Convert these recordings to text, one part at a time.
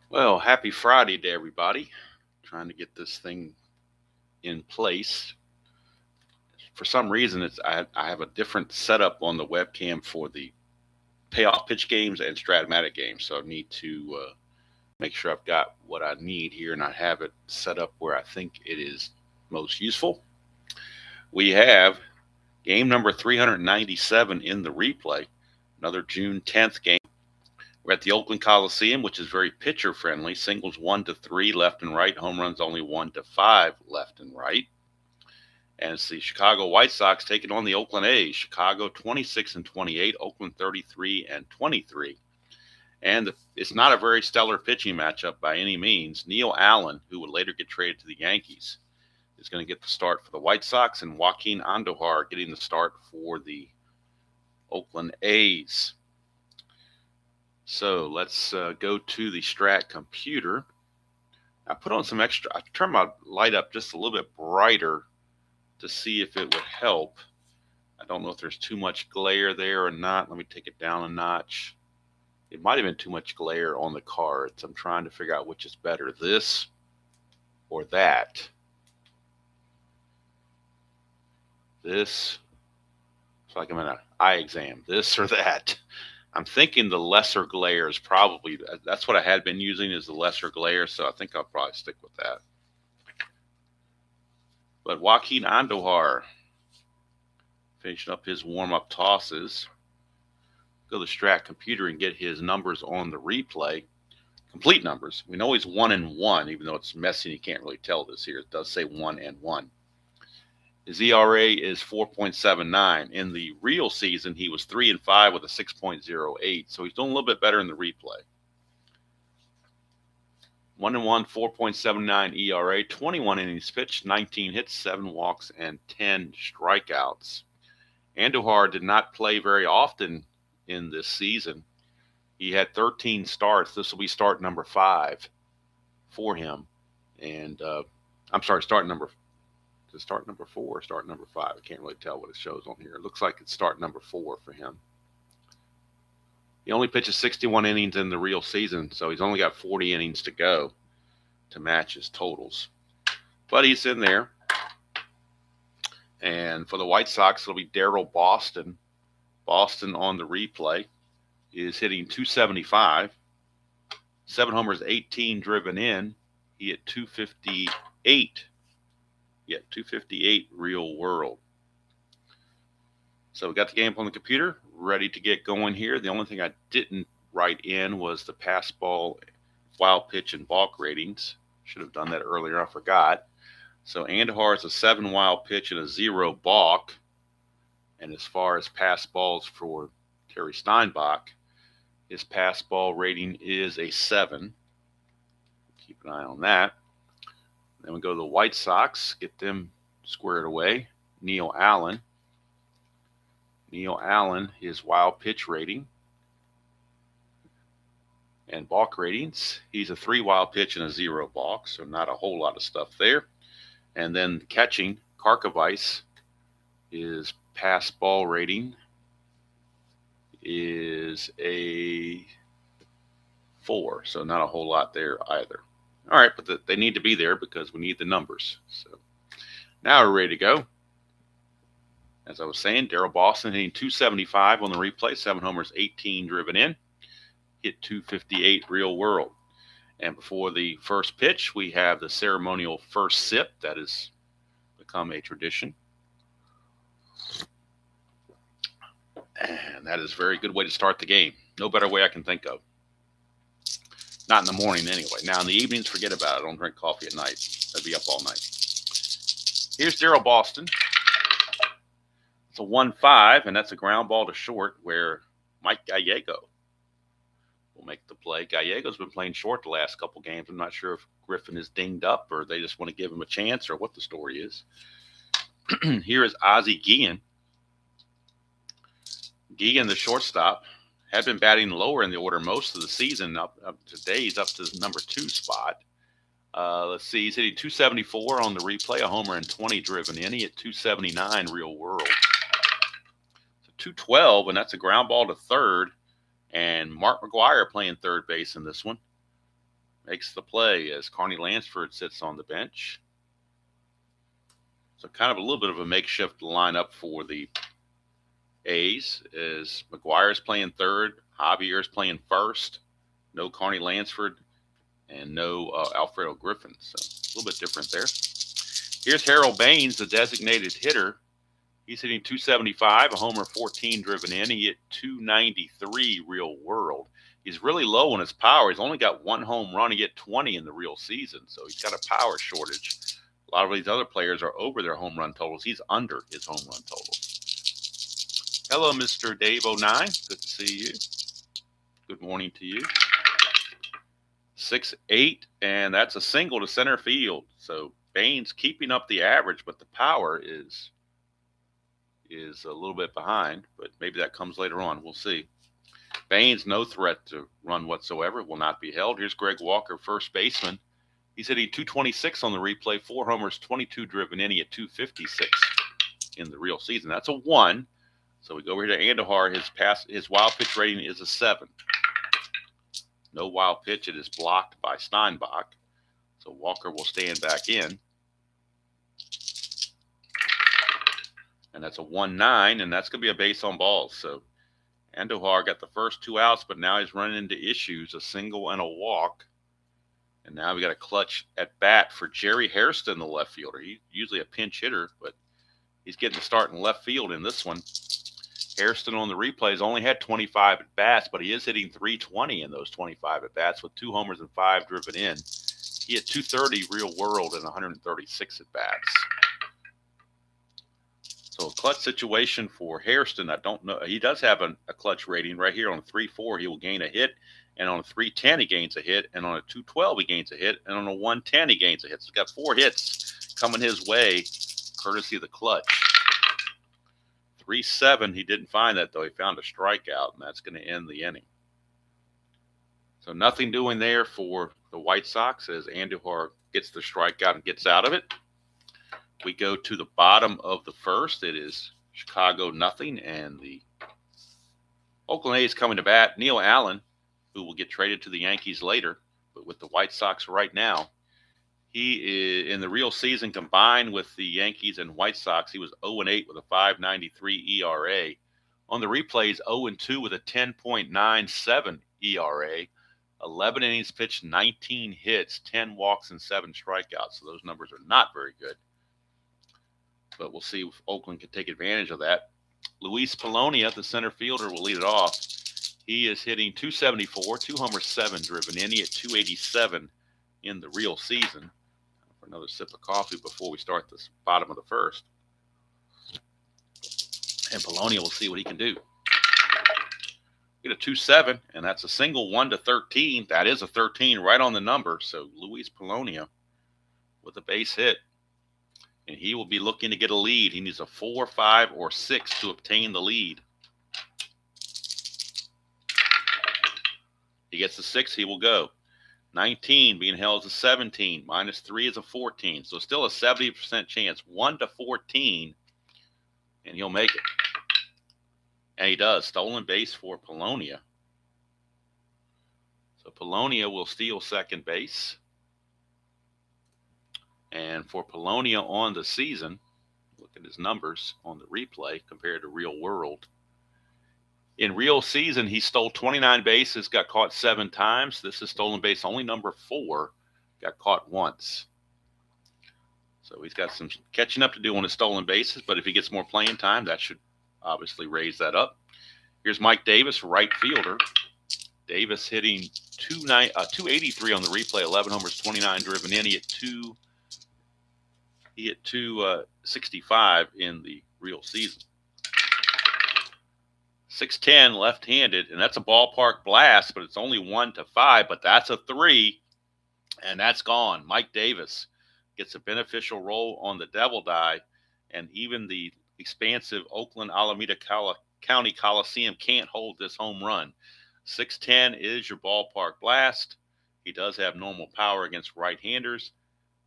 Well, happy Friday to everybody. Trying to get this thing in place. For some reason, I have a different setup on the webcam for the payoff pitch games and Strat-O-Matic games, so I need to make sure I've got what I need here and I have it set up where I think it is most useful. We have game number 397 in the replay, another June 10th game. We're at the Oakland Coliseum, which is very pitcher friendly. Singles 1 to 3 left and right. Home runs only 1 to 5 left and right. And it's the Chicago White Sox taking on the Oakland A's. Chicago 26-28, Oakland 33-23. And it's not a very stellar pitching matchup by any means. Neil Allen, who would later get traded to the Yankees, is going to get the start for the White Sox, and Joaquin Andujar getting the start for the Oakland A's. So let's go to the Strat computer. I put on some extra, I turned my light up just a little bit brighter to see if it would help. I don't know if there's too much glare there or not. Let me take it down a notch. It might have been too much glare on the cards. I'm trying to figure out which is better, this or that. This, it's like I'm in an eye exam, this or that. I'm thinking the lesser glare is probably, that's what I had been using, is the lesser glare, so I think I'll probably stick with that. But Joaquin Andujar finishing up his warm-up tosses. Go to the Strat computer and get his numbers on the replay. Complete numbers. We know he's 1-1, even though it's messy and you can't really tell this here. It does say 1-1. His ERA is 4.79. In the real season, he was 3-5 with a 6.08. So he's doing a little bit better in the replay. 1-1, 4.79 ERA, 21 innings pitched, 19 hits, 7 walks, and 10 strikeouts. Andujar did not play very often in this season. He had 13 starts. This will be start number 5 for him. And I'm sorry, start number 4 or start number 5. I can't really tell what it shows on here. It looks like it's start number 4 for him. He only pitches 61 innings in the real season, so he's only got 40 innings to go to match his totals. But he's in there. And for the White Sox, it'll be Daryl Boston. Boston on the replay is hitting 275. 7 homers, 18 driven in. He hit 258. Yeah, 258 real world. So we got the game on the computer, ready to get going here. The only thing I didn't write in was the pass ball, wild pitch, and balk ratings. Should have done that earlier, I forgot. So Andujar is a 7 wild pitch and a 0 balk. And as far as pass balls for Terry Steinbach, his pass ball rating is a 7. Keep an eye on that. Then we go to the White Sox, get them squared away. Neil Allen. Neil Allen, his wild pitch rating and balk ratings. He's a 3 wild pitch and a 0 balk, so not a whole lot of stuff there. And then catching, Karkovice, his pass ball rating is a 4, so not a whole lot there either. All right, but they need to be there because we need the numbers. So now we're ready to go. As I was saying, Daryl Boston hitting 275 on the replay, 7 homers, 18 driven in, hit 258 real world. And before the first pitch, we have the ceremonial first sip that has become a tradition. And that is a very good way to start the game. No better way I can think of. Not in the morning anyway. Now in the evenings, forget about it. I don't drink coffee at night. I'd be up all night. Here's Daryl Boston. It's a 1-5, and that's a ground ball to short where Mike Gallego will make the play. Gallego's been playing short the last couple games. I'm not sure if Griffin is dinged up or they just want to give him a chance or what the story is. Here is Ozzie Guillen. Guillen, the shortstop, had been batting lower in the order most of the season. Up today, he's up to the number 2 spot. Let's see, he's hitting 274 on the replay, a homer and 20 driven in. He hit 279 real world. 212, and that's a ground ball to third. And Mark McGuire playing third base in this one. makes the play as Carney Lansford sits on the bench. So kind of a little bit of a makeshift lineup for the A's, as McGuire's playing third, Javier's playing first, no Carney Lansford, and no Alfredo Griffin. So a little bit different there. Here's Harold Baines, the designated hitter. He's hitting 275, a homer, 14 driven in. He hit 293 real world. He's really low on his power. He's only got one home run. He hit 20 in the real season, so he's got a power shortage. A lot of these other players are over their home run totals. He's under his home run totals. Hello, Mr. Dave09. Good to see you. Good morning to you. 6-8, and that's a single to center field. So Baines keeping up the average, but the power is a little bit behind, but maybe that comes later on. We'll see. Baines, no threat to run whatsoever, will not be held. Here's Greg Walker, first baseman. He's hitting 226 on the replay, 4 homers, 22 driven in. He hit 256 in the real season. That's a 1. So we go over here to Andujar. His wild pitch rating is a 7. No wild pitch. It is blocked by Steinbach. So Walker will stand back in. And that's a 1-9, and that's going to be a base on balls. So Andujar got the first 2 outs, but now he's running into issues, a single and a walk. And now we got a clutch at bat for Jerry Hairston, the left fielder. He's usually a pinch hitter, but he's getting to start in left field in this one. Hairston on the replays only had 25 at bats, but he is hitting 320 in those 25 at bats with 2 homers and 5 driven in. He had 230 real world and 136 at bats. So a clutch situation for Hairston. I don't know. He does have a clutch rating right here on a 3-4. He will gain a hit, and on a 310 he gains a hit, and on a 212 he gains a hit, and on a 110 he gains a hit. So he's got 4 hits coming his way, courtesy of the clutch. 3-7. He didn't find that though. He found a strikeout, and that's going to end the inning. So nothing doing there for the White Sox as Andujar gets the strikeout and gets out of it. We go to the bottom of the first. It is Chicago nothing, and the Oakland A's coming to bat. Neil Allen, who will get traded to the Yankees later, but with the White Sox right now, he is in the real season combined with the Yankees and White Sox. He was 0-8 with a 5.93 ERA. On the replays, 0-2 with a 10.97 ERA. 11 innings pitched, 19 hits, 10 walks, and 7 strikeouts. So those numbers are not very good. But we'll see if Oakland can take advantage of that. Luis Polonia, the center fielder, will lead it off. He is hitting 274, 2 homers, 7 driven in. He hit 287 in the real season. For another sip of coffee before we start this bottom of the first. And Polonia will see what he can do. Get a 2-7, and that's a single 1-13. That is a 13 right on the number. So Luis Polonia with a base hit. And he will be looking to get a lead. He needs a 4, 5, or 6 to obtain the lead. He gets a 6, he will go. 19 being held as a 17. -3 is a 14. So still a 70% chance. 1-14. And he'll make it. And he does. Stolen base for Polonia. So Polonia will steal second base. And for Polonia on the season, look at his numbers on the replay compared to real world. In real season, he stole 29 bases, got caught 7 times. This is stolen base only number 4, got caught once. So he's got some catching up to do on his stolen bases, but if he gets more playing time, that should obviously raise that up. Here's Mike Davis, right fielder. Davis hitting 283 on the replay, 11 homers, 29 driven in. He hit 265 in the real season. 6'10", left-handed, and that's a ballpark blast, but it's only 1-5, but that's a 3, and that's gone. Mike Davis gets a beneficial role on the Devil Die, and even the expansive Oakland Alameda County Coliseum can't hold this home run. 6'10" is your ballpark blast. He does have normal power against right-handers.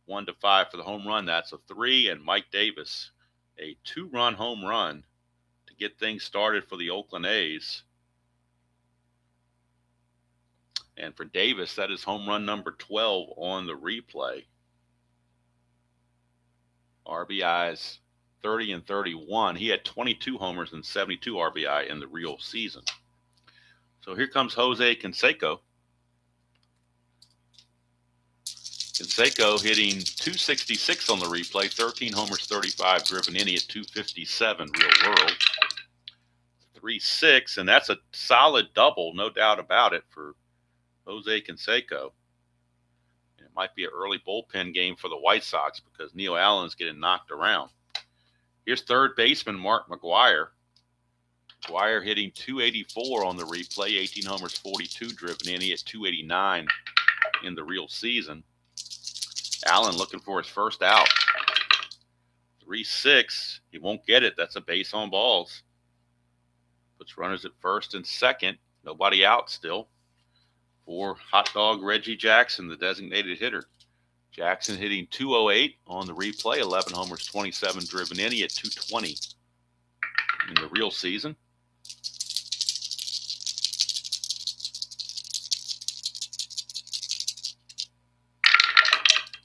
1-5 for the home run. That's a 3. And Mike Davis, a 2-run home run to get things started for the Oakland A's. And for Davis, that is home run number 12 on the replay. RBIs 30 and 31. He had 22 homers and 72 RBI in the real season. So here comes Jose Canseco. Canseco hitting 266 on the replay, 13 homers, 35 driven in. He had 257 real world. 3-6, and that's a solid double, no doubt about it, for Jose Canseco. And it might be an early bullpen game for the White Sox because Neil Allen's getting knocked around. Here's third baseman Mark McGwire. McGwire hitting 284 on the replay, 18 homers, 42 driven in. He had 289 in the real season. Allen looking for his first out. 3-6. He won't get it. That's a base on balls. Puts runners at first and second. Nobody out still. For hot dog Reggie Jackson, the designated hitter. Jackson hitting 208 on the replay, 11 homers, 27 driven in. He had 220 in the real season.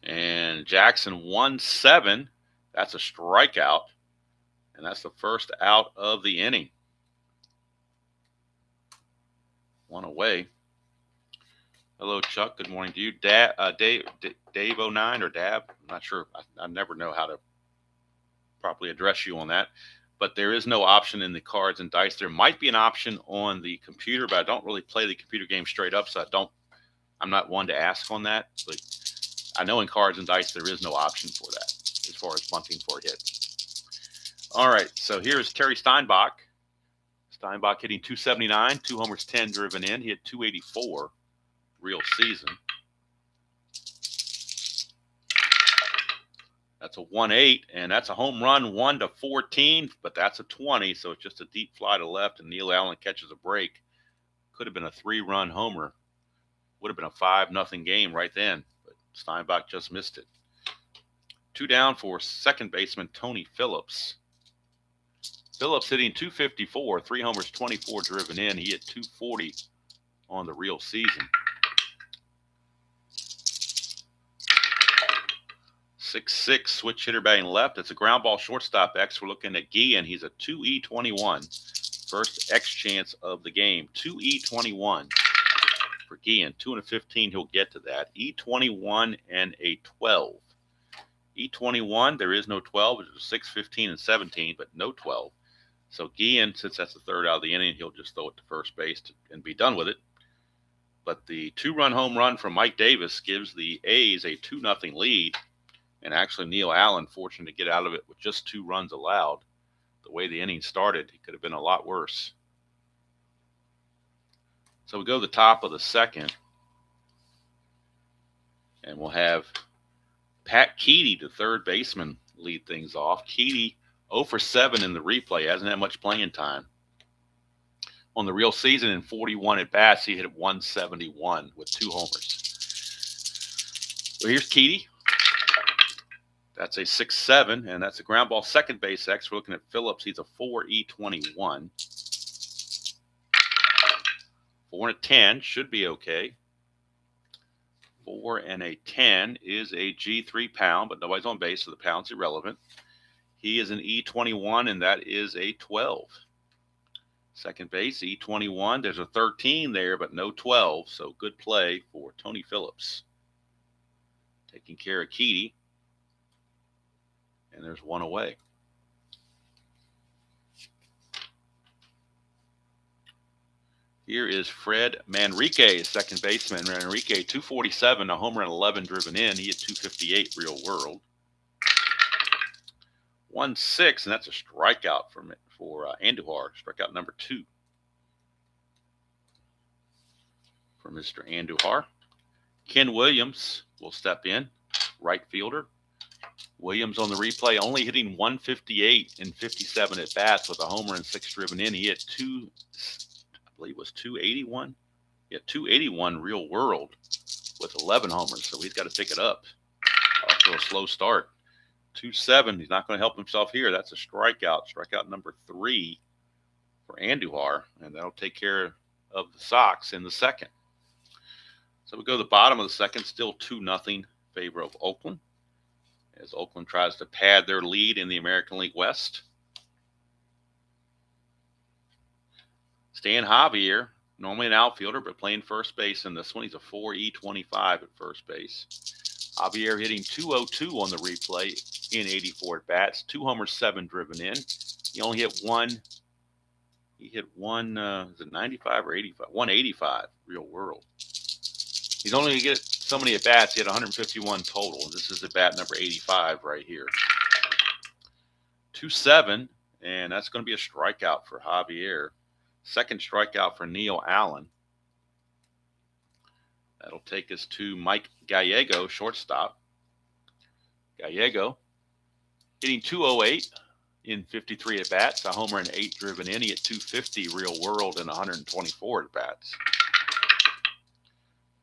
And Jackson 1-7. That's a strikeout. And that's the first out of the inning. One away. Hello, Chuck. Good morning to you. Dave09 or Dab. I'm not sure. I never know how to properly address you on that. But there is no option in the cards and dice. There might be an option on the computer, but I don't really play the computer game straight up, so I'm not one to ask on that. But I know in cards and dice there is no option for that as far as bunting for a hit. All right, so here's Terry Steinbach. Steinbach hitting 279, 2 homers, 10 driven in. He had 284 real season. That's a 1-8, and that's a home run 1-14, but that's a 20, so it's just a deep fly to left, and Neil Allen catches a break. Could have been a 3-run homer. Would have been a 5-0 game right then, but Steinbach just missed it. 2 down for second baseman Tony Phillips. Phillips hitting 254, 3 homers, 24 driven in. He hit 240 on the real season. 6-6, switch hitter batting left. It's a ground ball shortstop X. We're looking at Guillen. He's a 2E21. First X chance of the game. 2E21 for Guillen. 2-15, he'll get to that. E21 and a 12. E21, there is no 12. It's 6, 15, and 17, but no 12. So Guillen, since that's the third out of the inning, he'll just throw it to first base and be done with it. But the 2-run home run from Mike Davis gives the A's a 2-0 lead. And actually, Neil Allen, fortunate to get out of it with just 2 runs allowed. The way the inning started, it could have been a lot worse. So we go to the top of the second. And we'll have Pat Keedy, the third baseman, lead things off. Keedy 0-for-7 in the replay. Hasn't had much playing time. On the real season, in 41 at-bats, he hit 171 with 2 homers. So here's Keedy. That's a 6-7, and that's a ground ball second base X. We're looking at Phillips. He's a 4E21. 4-10 should be okay. 4-10 is a G3 pound, but nobody's on base, so the pound's irrelevant. He is an E21, and that is a 12. Second base, E21. There's a 13 there, but no 12, so good play for Tony Phillips. Taking care of Keedy. And there's 1 away. Here is Fred Manrique, second baseman. Manrique, 247, a homer and 11 driven in. He had 258 real world. 1-6, and that's a strikeout for Andujar. Strikeout number 2 for Mr. Andujar. Ken Williams will step in, right fielder. Williams on the replay only hitting 158 in 57 at bats with a homer and 6 driven in. He hit 281. Yeah, 281 real world with 11 homers. So he's got to pick it up. Off to a slow start. 2-7. He's not going to help himself here. That's a strikeout. Strikeout number 3 for Andujar, and that'll take care of the Sox in the second. So we go to the bottom of the second, still 2-0 favor of Oakland, as Oakland tries to pad their lead in the American League West. Stan Javier, normally an outfielder, but playing first base in this one. He's a 4.25 at first base. Javier hitting .202 on the replay in 84 at bats, 2 homers, 7 driven in. He only hit one. He hit one. Is it 95 or 85? 185 real world. He's only going to get so many at bats. He had 151 total. This is at bat number 85 right here. 2-7, and that's going to be a strikeout for Javier. Second strikeout for Neil Allen. That'll take us to Mike Gallego, shortstop. Gallego hitting .208 in 53 at bats, a homer and 8 driven in. He hit .250 real world in 124 at bats.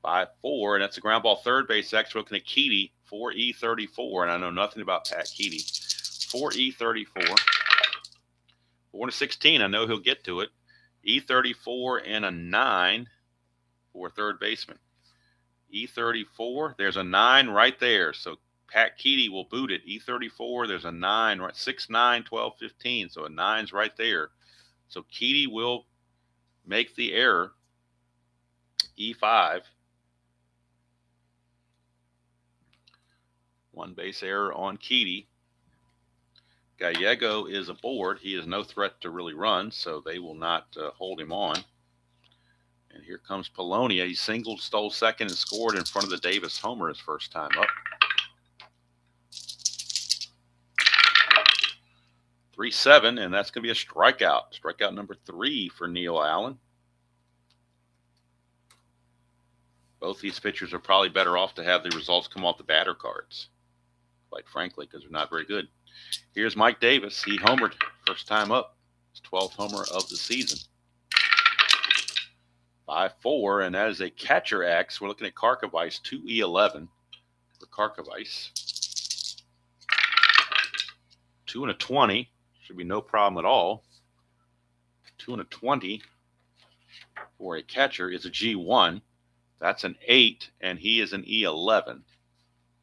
5-4, and that's a ground ball third base extra. Looking at Keedy, 4E34, and I know nothing about Pat Keedy. 4E34. 4-16, I know he'll get to it. E34 and a 9 for third baseman. E34, there's a 9 right there. So Pat Keedy will boot it. E34, there's a 9, right? 6, 9, 12, 15. So a 9's right there. So Keedy will make the error. E5. One base error on Keedy. Gallego is aboard. He is no threat to really run, so they will not hold him on. And here comes Polonia. He singled, stole second, and scored in front of the Davis homer his first time up. 3-7, and that's going to be a strikeout. Strikeout number 3 for Neil Allen. Both these pitchers are probably better off to have the results come off the batter cards, quite frankly, because they're not very good. Here's Mike Davis. He homered first time up. His 12th homer of the season. 5-4, and that is a catcher X. We're looking at Karkovice, 2E11 for Karkovice. 2 and a 20. Should be no problem at all. 2 and a 20 for a catcher is a G1. That's an 8, and he is an E11.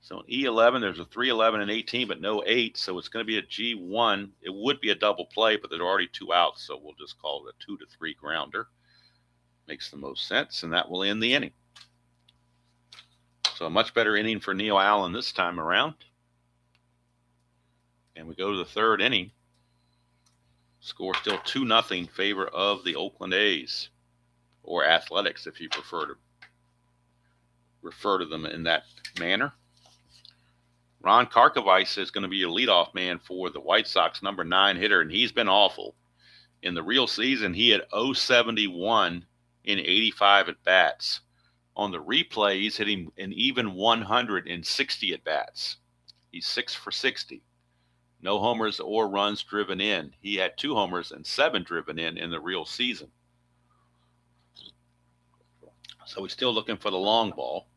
So in E11, there's a 3-11 and 18, but no 8, so it's going to be a G1. It would be a double play, but there are already 2 outs, so we'll just call it a 2-3 grounder. Makes the most sense, and that will end the inning. So a much better inning for Neil Allen this time around. And we go to the third inning. Score still 2-0 in favor of the Oakland A's, or Athletics if you prefer to refer to them in that manner. Ron Karkovice is going to be your leadoff man for the White Sox, number 9 hitter, and he's been awful. In the real season, he had 071 in 85 at bats. On the replay, he's hitting an even 160 at bats. He's 6 for 60. No homers or runs driven in. He had 2 homers and 7 driven in the real season. So he's still looking for the long ball,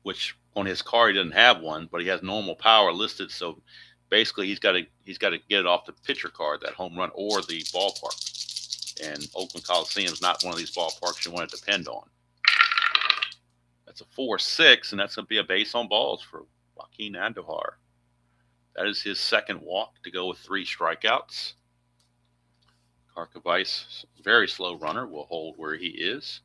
which on his card he doesn't have one, but he has normal power listed. So basically he's got to get it off the pitcher card, that home run or the ballpark. And Oakland Coliseum is not one of these ballparks you want to depend on. That's a 4-6, and that's going to be a base on balls for Joaquin Andujar. That is his second walk to go with 3 strikeouts. Karkovice, very slow runner, will hold where he is.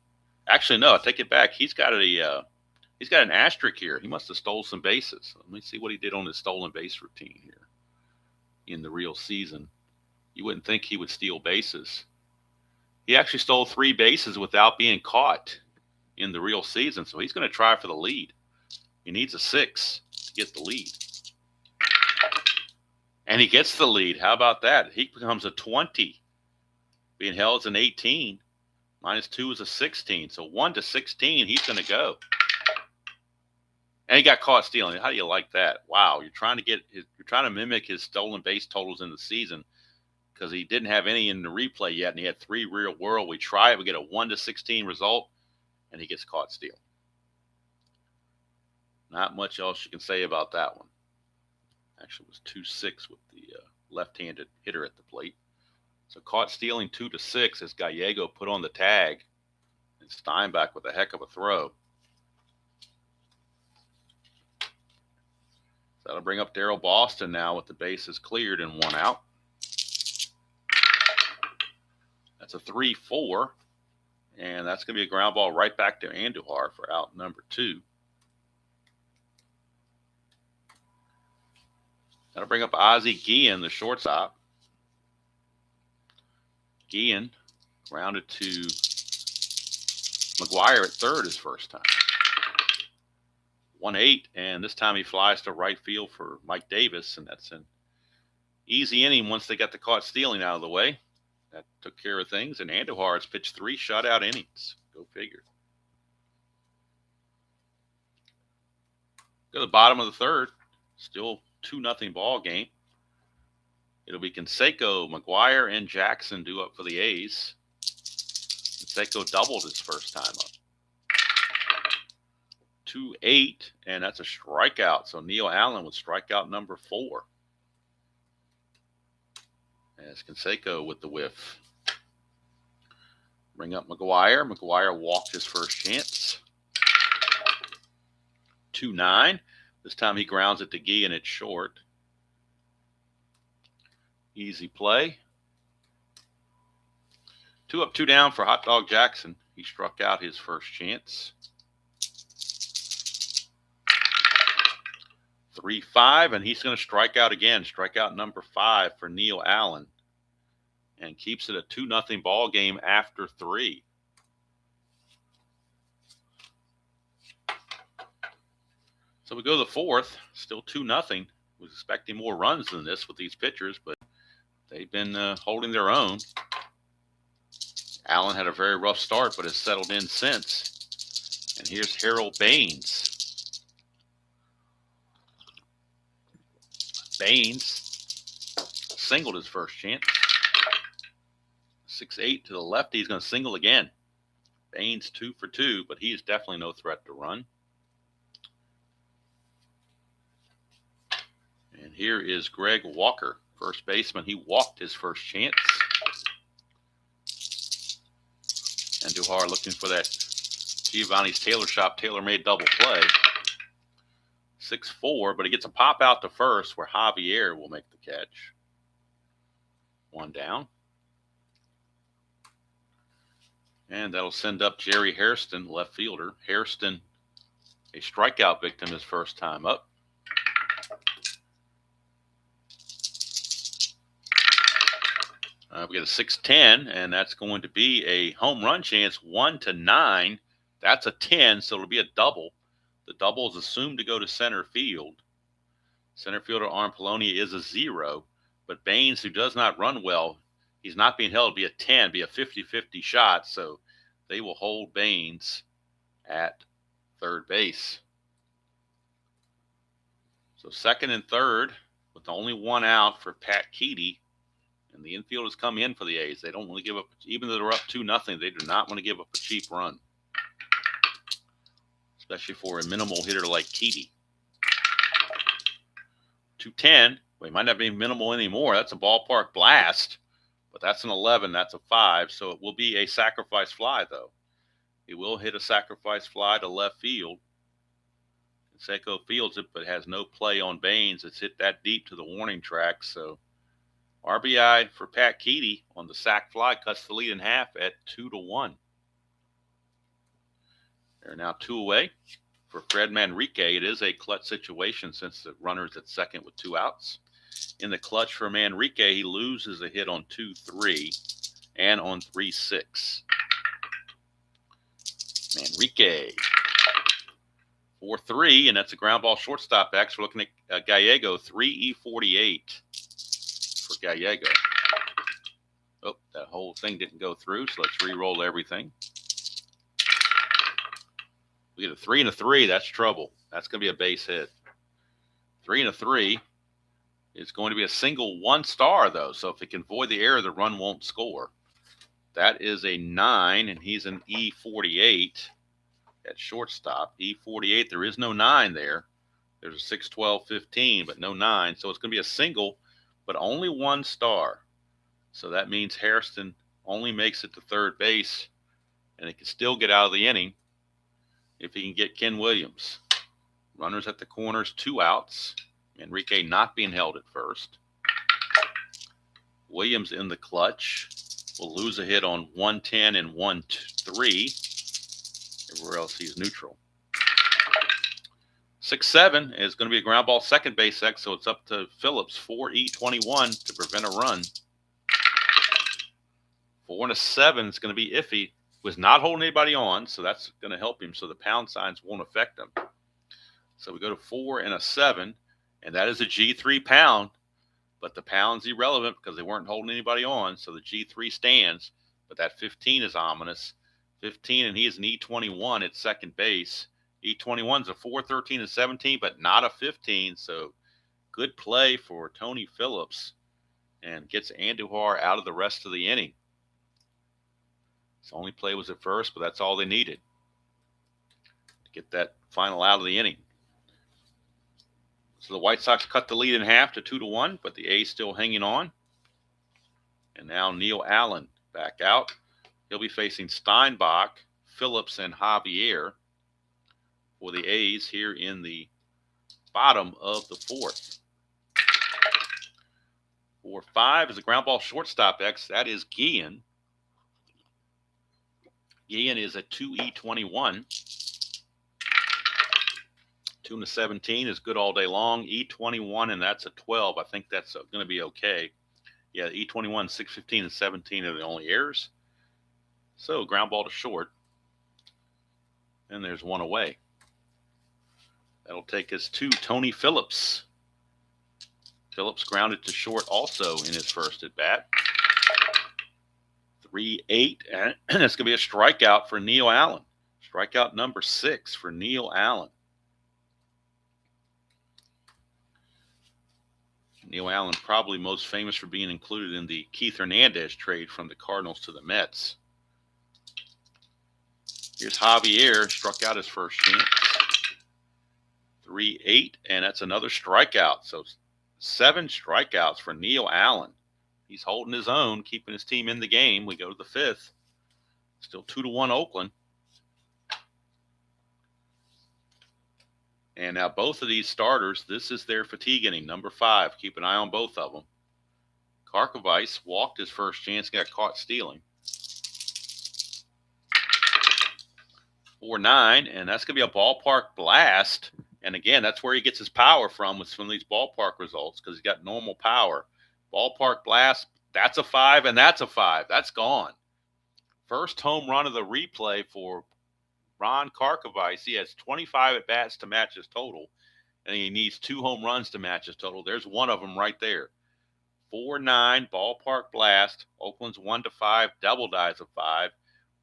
Actually, no, I take it back. He's got an asterisk here. He must have stole some bases. Let me see what he did on his stolen base routine here in the real season. You wouldn't think he would steal bases. He actually stole 3 bases without being caught in the real season, so he's going to try for the lead. He needs a 6 to get the lead. And he gets the lead. How about that? He becomes a 20. Being held as an 18. -2 is a 16. So 1-16, he's going to go. And he got caught stealing. How do you like that? Wow, you're trying to mimic his stolen base totals in the season, because he didn't have any in the replay yet, and he had 3 real world. We try it, we get a 1-16 result, and he gets caught stealing. Not much else you can say about that one. Actually, it was 2-6 with the left-handed hitter at the plate. So caught stealing 2-6 as Gallego put on the tag. And Steinbach with a heck of a throw. That'll bring up Darryl Boston now with the bases cleared and 1 out. That's a 3-4, and that's going to be a ground ball right back to Andujar for out number 2. That'll bring up Ozzie Guillen, the shortstop. Guillen grounded to McGuire at third his first time. 1-8, and this time he flies to right field for Mike Davis, and that's an easy inning once they got the caught stealing out of the way. That took care of things, and Andujar has pitched 3 shutout innings. Go figure. Go to the bottom of the third. Still 2-0 ball game. It'll be Canseco, McGuire, and Jackson due up for the A's. Canseco doubled his first time up. 2-8, and that's a strikeout. So Neil Allen with strikeout number 4. As Canseco with the whiff. Bring up McGuire. McGuire walked his first chance. 2-9. This time he grounds it to Guillen at short. Easy play. 2 up, 2 down for Hot Dog Jackson. He struck out his first chance. 3-5, and he's going to strike out again. Strikeout number 5 for Neil Allen. And keeps it a 2-0 ball game after 3. So we go to the fourth, still 2-0. Was expecting more runs than this with these pitchers, but they've been holding their own. Allen had a very rough start, but has settled in since. And here's Harold Baines. Baines singled his first chance. 6-8 to the left. He's going to single again. Baines 2 for 2, but he is definitely no threat to run. And here is Greg Walker, first baseman. He walked his first chance. And Duhar looking for that Giovanni's Tailor Shop tailor-made double play. 6-4, but he gets a pop out to first where Javier will make the catch. 1 down. And that'll send up Jerry Hairston, left fielder. Hairston, a strikeout victim his first time up. We get a 6-10, and that's going to be a home run chance, 1-9. That's a 10, so it'll be a double. The double is assumed to go to center field. Center fielder Armpoloni is a 0, but Baines, who does not run well, he's not being held, be a 10, be a 50-50 shot, so they will hold Baines at third base. So second and third, with only 1 out for Pat Keedy. And the infielders come in for the A's. They don't want to give up, even though they're up 2-0, they do not want to give up a cheap run. Especially for a minimal hitter like Keedy. 2-10. Well, he might not be minimal anymore. That's a ballpark blast. But that's an 11. That's a 5. So it will be a sacrifice fly, though. He will hit a sacrifice fly to left field. Canseco fields it, but has no play on Baines. It's hit that deep to the warning track, so RBI for Pat Keedy on the sac fly cuts the lead in half at 2-1. They're now 2 away for Fred Manrique. It is a clutch situation since the runner's at second with 2 outs. In the clutch for Manrique, he loses a hit on 2-3 and on 3-6. Manrique 4-3, and that's a ground ball shortstop X. We're looking at Gallego, 3E48. For Gallego. Oh, that whole thing didn't go through, so let's re-roll everything. We get a 3 and a 3. That's trouble. That's going to be a base hit. 3 and a 3 is going to be a single 1 star, though. So if he can avoid the error, the run won't score. That is a 9, and he's an E48 at shortstop. E48, there is no 9 there. There's a 6, 12, 15, but no 9. So it's going to be a single, but only 1 star. So that means Hairston only makes it to third base and he can still get out of the inning if he can get Ken Williams. Runners at the corners, 2 outs. Enrique not being held at first. Williams in the clutch. Will lose a hit on 110 and 1-3. Everywhere else he's neutral. 6-7 is going to be a ground ball second base X, so it's up to Phillips. 4-E-21 to prevent a run. 4-7 is going to be iffy. Was not holding anybody on, so that's going to help him. So the pound signs won't affect him. So we go to 4-7, and that is a G3 pound. But the pound's irrelevant because they weren't holding anybody on, so the G3 stands. But that 15 is ominous. 15, and he is an E21 at second base. E21's a 4-13 and 17, but not a 15. So good play for Tony Phillips, and gets Andujar out of the rest of the inning. His only play was at first, but that's all they needed to get that final out of the inning. So the White Sox cut the lead in half to 2-1, but the A's still hanging on. And now Neil Allen back out. He'll be facing Steinbach, Phillips, and Javier for the A's here in the bottom of the fourth. 4-5 is a ground ball shortstop X. That is Guillen. Guillen is a 2-E-21. 2-17 is good all day long. E21, and that's a 12. I think that's going to be okay. Yeah, E21, 6-15, and 17 are the only errors. So ground ball to short. And there's one away. That'll take us to Tony Phillips. Phillips grounded to short also in his first at bat. 3-8, and that's going to be a strikeout for Neil Allen. Strikeout number 6 for Neil Allen. Neil Allen probably most famous for being included in the Keith Hernandez trade from the Cardinals to the Mets. Here's Javier, struck out his first chance. 3-8, and that's another strikeout. So 7 strikeouts for Neil Allen. He's holding his own, keeping his team in the game. We go to the 5th. Still 2-1 Oakland. And now both of these starters, this is their fatigue inning, number 5. Keep an eye on both of them. Karkovice walked his first chance, got caught stealing. 4-9, and that's going to be a ballpark blast. And again, that's where he gets his power from, with some of these ballpark results, because he's got normal power. Ballpark blast, that's a 5, and that's a 5. That's gone. First home run of the replay for Ron Karkovice. He has 25 at-bats to match his total, and he needs 2 home runs to match his total. There's one of them right there. 4-9, ballpark blast. Oakland's 1-5, double dies of 5.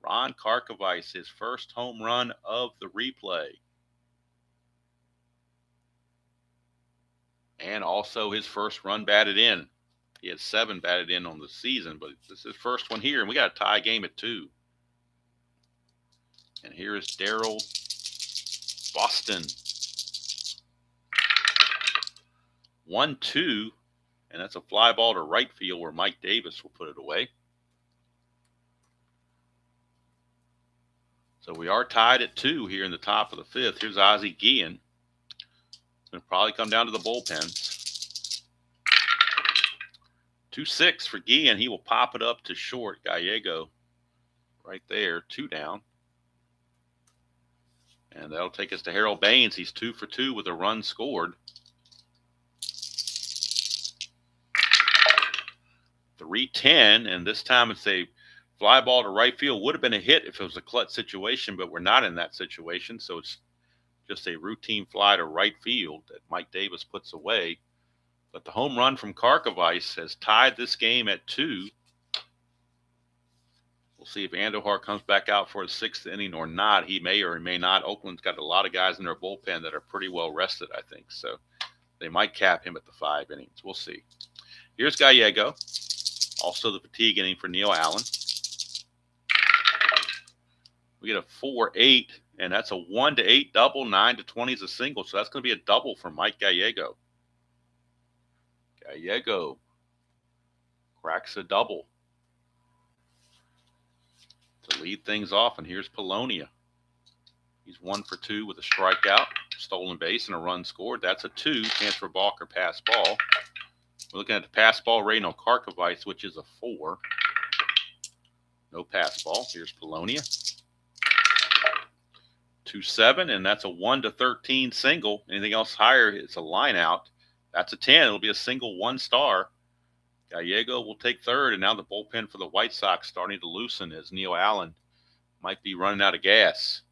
Ron Karkovice, his first home run of the replay. And also his first run batted in. He had 7 batted in on the season, but this is his first one here, and we got a tie game at 2. And here is Darryl Boston. 1-2, and that's a fly ball to right field where Mike Davis will put it away. So we are tied at 2 here in the top of the 5th. Here's Ozzie Guillen. It's going to probably come down to the bullpens. 2-6 for Guillen. He will pop it up to short. Gallego right there, 2 down. And that'll take us to Harold Baines. He's 2 for 2 with a run scored. 3-10, and this time it's a fly ball to right field. Would have been a hit if it was a clutch situation, but we're not in that situation. So it's just a routine fly to right field that Mike Davis puts away. But the home run from Karkovice has tied this game at 2. We'll see if Andujar comes back out for his 6th inning or not. He may or he may not. Oakland's got a lot of guys in their bullpen that are pretty well rested, I think. So they might cap him at the 5 innings. We'll see. Here's Gallego. Also the fatigue inning for Neil Allen. We get a 4-8, and that's a 1-8 double. 9-20 is a single. So that's going to be a double for Mike Gallego. Gallego cracks a double to lead things off, and here's Polonia. He's 1 for 2 with a strikeout, stolen base, and a run scored. That's a 2. Chance for balk or pass ball. We're looking at the pass ball rating on Karkovice, which is a 4. No pass ball. Here's Polonia. 2-7, and that's a 1-13 single. Anything else higher, it's a line out. That's a 10. It'll be a single 1-star. Gallego will take third, and now the bullpen for the White Sox starting to loosen as Neil Allen might be running out of gas.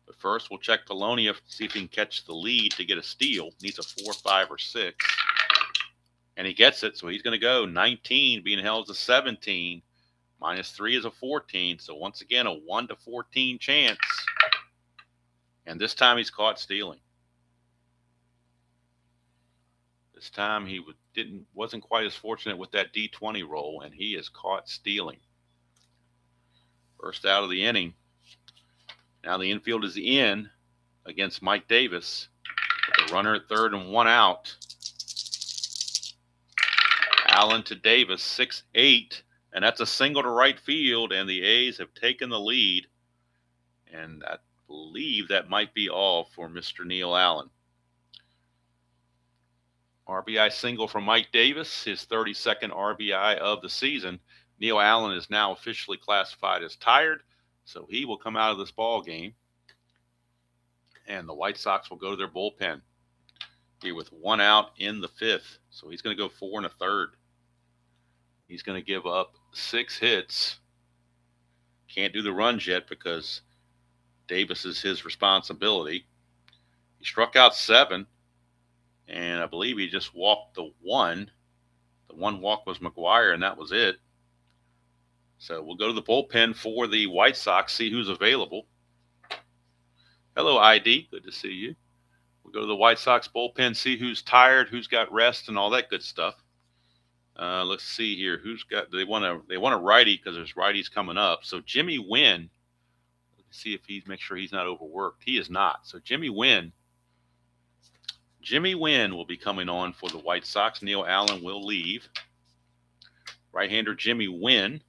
But first, we'll check Polonia, see if he can catch the lead to get a steal. Needs a 4, 5, or 6. And he gets it, so he's going to go 19, being held as a 17. -3 is a 14, so once again, a 1-14 chance. And this time he's caught stealing. This time he wasn't quite as fortunate with that D20 roll, and he is caught stealing. First out of the inning. Now the infield is in against Mike Davis with a runner at third and 1 out. Allen to Davis, 6-8, and that's a single to right field, and the A's have taken the lead. And I believe that might be all for Mr. Neil Allen. RBI single from Mike Davis, his 32nd RBI of the season. Neil Allen is now officially classified as tired, so he will come out of this ball game, and the White Sox will go to their bullpen here with 1 out in the 5th. So he's going to go 4 1/3. He's going to give up 6 hits. Can't do the runs yet because Davis is his responsibility. He struck out 7, and I believe he just walked the 1. The 1 walk was McGuire, and that was it. So we'll go to the bullpen for the White Sox, see who's available. Hello, ID. Good to see you. We'll go to the White Sox bullpen, see who's tired, who's got rest, and all that good stuff. Let's see here. They want a righty because there's righties coming up. So Jimmy Wynn, let's see if make sure he's not overworked. He is not. So Jimmy Wynn will be coming on for the White Sox. Neil Allen will leave. Right-hander Jimmy Wynn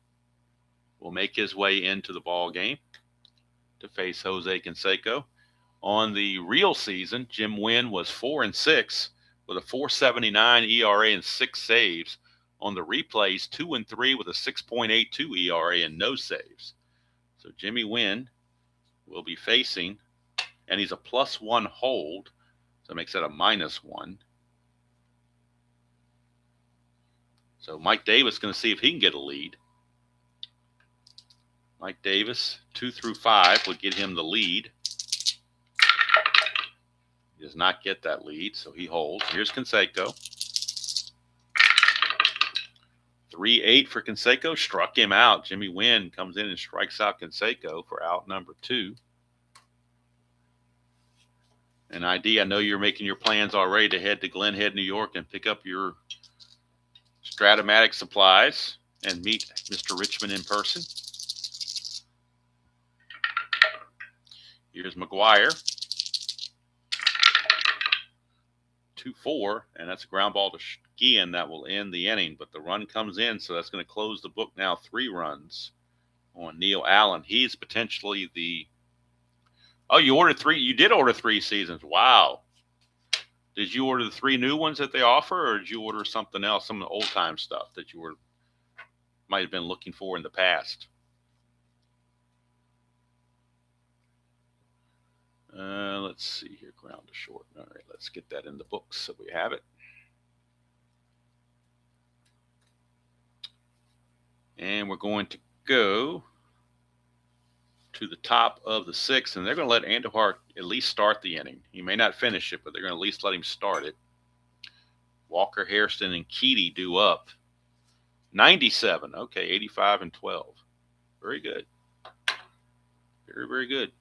will make his way into the ball game to face Jose Canseco. On the real season, Jim Wynn was 4-6 with a 4.79 ERA and 6 saves. On the replays, 2-3 with a 6.82 ERA and no saves. So Jimmy Wynn will be facing, and he's a +1 hold, so it makes that a -1. So Mike Davis is going to see if he can get a lead. Mike Davis, 2 through 5 would get him the lead. He does not get that lead, so he holds. Here's Canseco. 3-8 for Canseco. Struck him out. Jimmy Wynn comes in and strikes out Canseco for out number 2. And ID, I know you're making your plans already to head to Glen Head, New York and pick up your Strat-O-Matic supplies and meet Mr. Richmond in person. Here's McGuire. 2-4, and that's a ground ball to Guillen that will end the inning. But the run comes in, so that's going to close the book now. 3 runs on Neil Allen. He's potentially the... Oh, you ordered 3. You did order 3 seasons. Wow. Did you order the 3 new ones that they offer, or did you order something else, some old-time stuff that you might have been looking for in the past? Let's see here, ground to short. All right, let's get that in the books so we have it. And we're going to go to the top of the 6th, and they're going to let Andujar at least start the inning. He may not finish it, but they're going to at least let him start it. Walker, Hairston, and Keedy due up. 97. Okay, 85 and 12. Very good. Very, very good.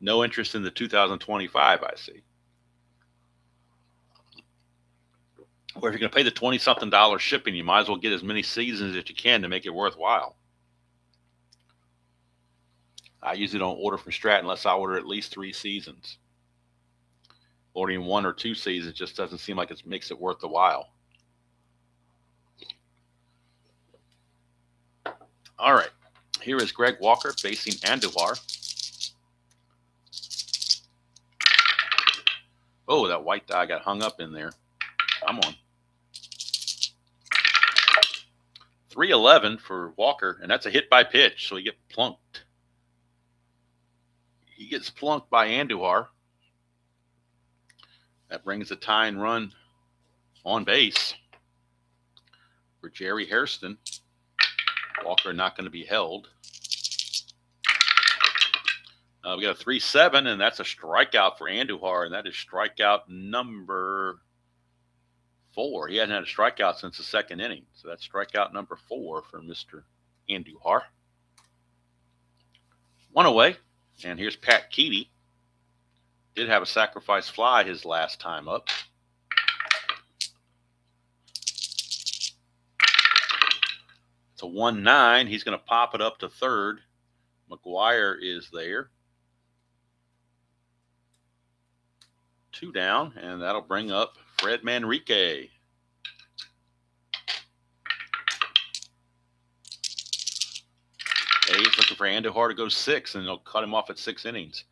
No interest in the 2025, I see. Or if you're going to pay the $20-something shipping, you might as well get as many seasons as you can to make it worthwhile. I usually don't order from Strat unless I order at least 3 seasons. Ordering 1 or 2 seasons just doesn't seem like it makes it worth the while. All right. Here is Greg Walker facing Andujar. Oh, that white die got hung up in there. Come on. 311 for Walker, and that's a hit by pitch, so he gets plunked. He gets plunked by Andujar. That brings the tying run on base for Jerry Hairston. Walker not going to be held. We got a 3-7, and that's a strikeout for Andujar, and that is strikeout number 4. He hadn't had a strikeout since the second inning, so that's strikeout number 4 for Mr. Andujar. 1 away, and here's Pat Keaty. Did have a sacrifice fly his last time up. It's a 1-9. He's going to pop it up to third. McGuire is there. 2 down, and that'll bring up Fred Manrique. A's looking for Andujar to go 6, and they'll cut him off at 6 innings.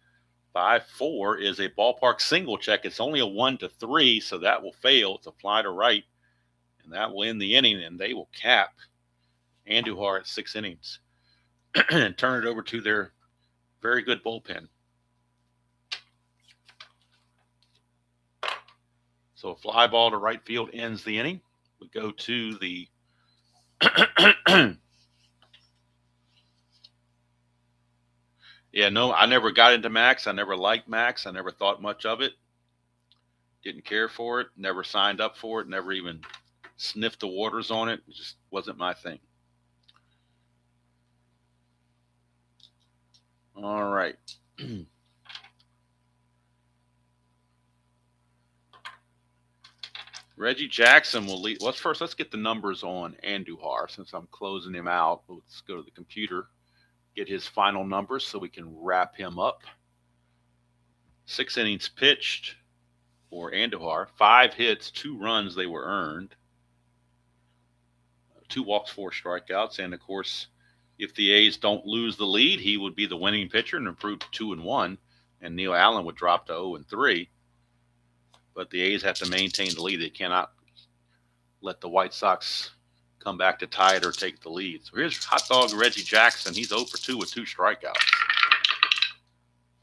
5-4 is a ballpark single check. It's only a 1-3, so that will fail. It's a fly to right, and that will end the inning, and they will cap Andujar at 6 innings and turn it over to their very good bullpen. So a fly ball to right field ends the inning. We go to the yeah, no, I never got into Max. I never liked Max. I never thought much of it. Didn't care for it. Never signed up for it. Never even sniffed the waters on it. It just wasn't my thing. All right. Reggie Jackson will lead. Let's get the numbers on Andujar since I'm closing him out. Let's go to the computer, get his final numbers so we can wrap him up. 6 innings pitched for Andujar. 5 hits, 2 runs they were earned. 2 walks, 4 strikeouts. And, of course, if the A's don't lose the lead, he would be the winning pitcher and improve to 2-1. And Neil Allen would drop to 0-3. But the A's have to maintain the lead. They cannot let the White Sox come back to tie it or take the lead. So here's hot dog Reggie Jackson. He's 0-2 with 2 strikeouts.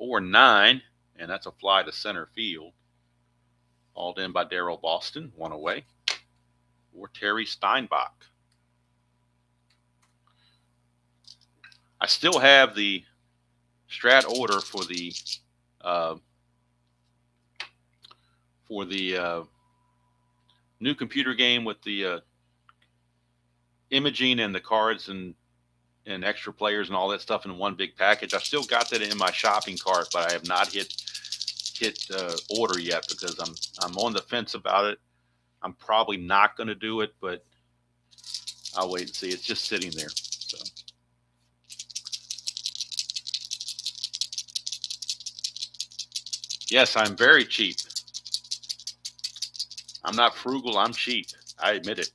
4-9, and that's a fly to center field. Hauled in by Darrell Boston, 1 away. For Terry Steinbach. I still have the strat order for the new computer game with the imaging and the cards and extra players and all that stuff in one big package. I've still got that in my shopping cart, but I have not hit order yet because I'm on the fence about it. I'm probably not going to do it, but I'll wait and see. It's just sitting there. So yes, I'm very cheap. I'm not frugal. I'm cheap. I admit it.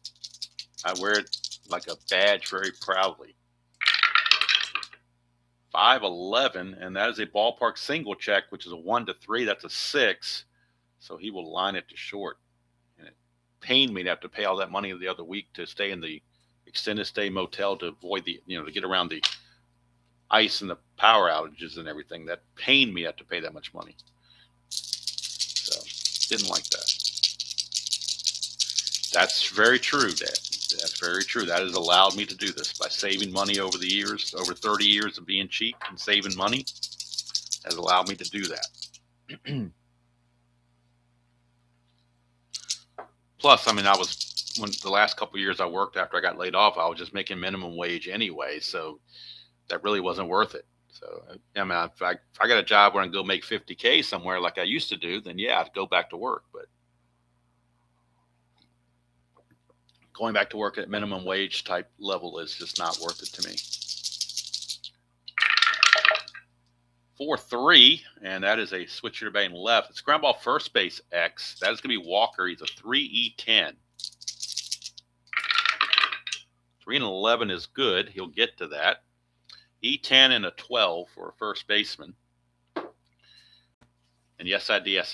I wear it like a badge very proudly. 5-11, and that is a ballpark single check, which is a 1-3. That's a 6. So he will line it to short. And it pained me to have to pay all that money the other week to stay in the extended stay motel to avoid the, to get around the ice and the power outages and everything. That pained me to have to pay that much money. So didn't like that. That's very true, Dad. That's very true. That has allowed me to do this by saving money over the years, over 30 years of being cheap and saving money has allowed me to do that. Plus, when the last couple of years I worked after I got laid off, I was just making minimum wage anyway. So that really wasn't worth it. So, if I got a job where I can go make $50K somewhere like I used to do, then yeah, I'd go back to work. But going back to work at minimum wage type level is just not worth it to me. 4-3, and that is a switcher to batting left. It's ground ball first base X. That is going to be Walker. He's a 3E10. 3-11 is good. He'll get to that. E10 and a 12 for a first baseman. And yes,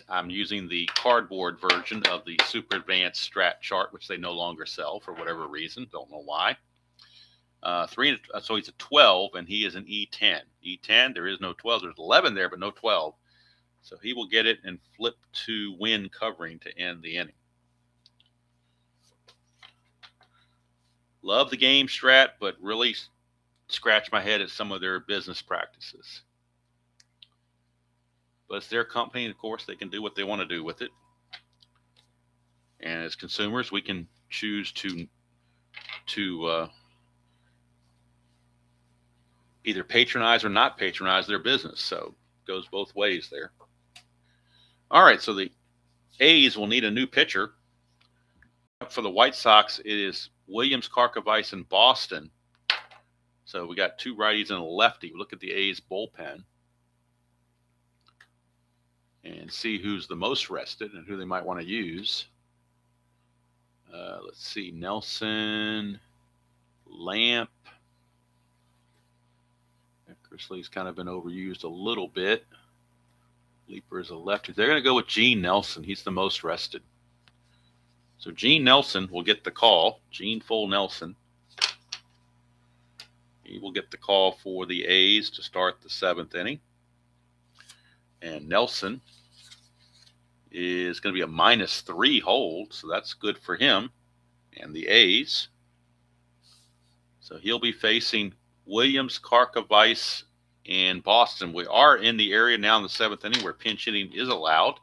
I'm using the cardboard version of the super advanced strat chart, which they no longer sell for whatever reason. Don't know why. So he's a 12, and he is an E10. E10, there is no 12. There's 11 there, but no 12. So he will get it and flip to win covering to end the inning. Love the game strat, but really scratch my head at some of their business practices. But it's their company, and of course, they can do what they want to do with it. And as consumers, we can choose to either patronize or not patronize their business. So it goes both ways there. All right, so the A's will need a new pitcher. For the White Sox, it is Williams, Karkovice, and Boston. So we got two righties and a lefty. Look at the A's bullpen and see who's the most rested and who they might want to use. Let's see, Nelson, Lamp. Eckersley's kind of been overused a little bit. Leaper is a lefty. They're going to go with Gene Nelson. He's the most rested. So Gene Nelson will get the call. Gene Full Nelson. He will get the call for the A's to start the 7th inning. And Nelson is going to be a -3 hold, so that's good for him and the A's. So he'll be facing Williams, Karkovice, and Boston. We are in the area now in the 7th inning where pinch hitting is allowed,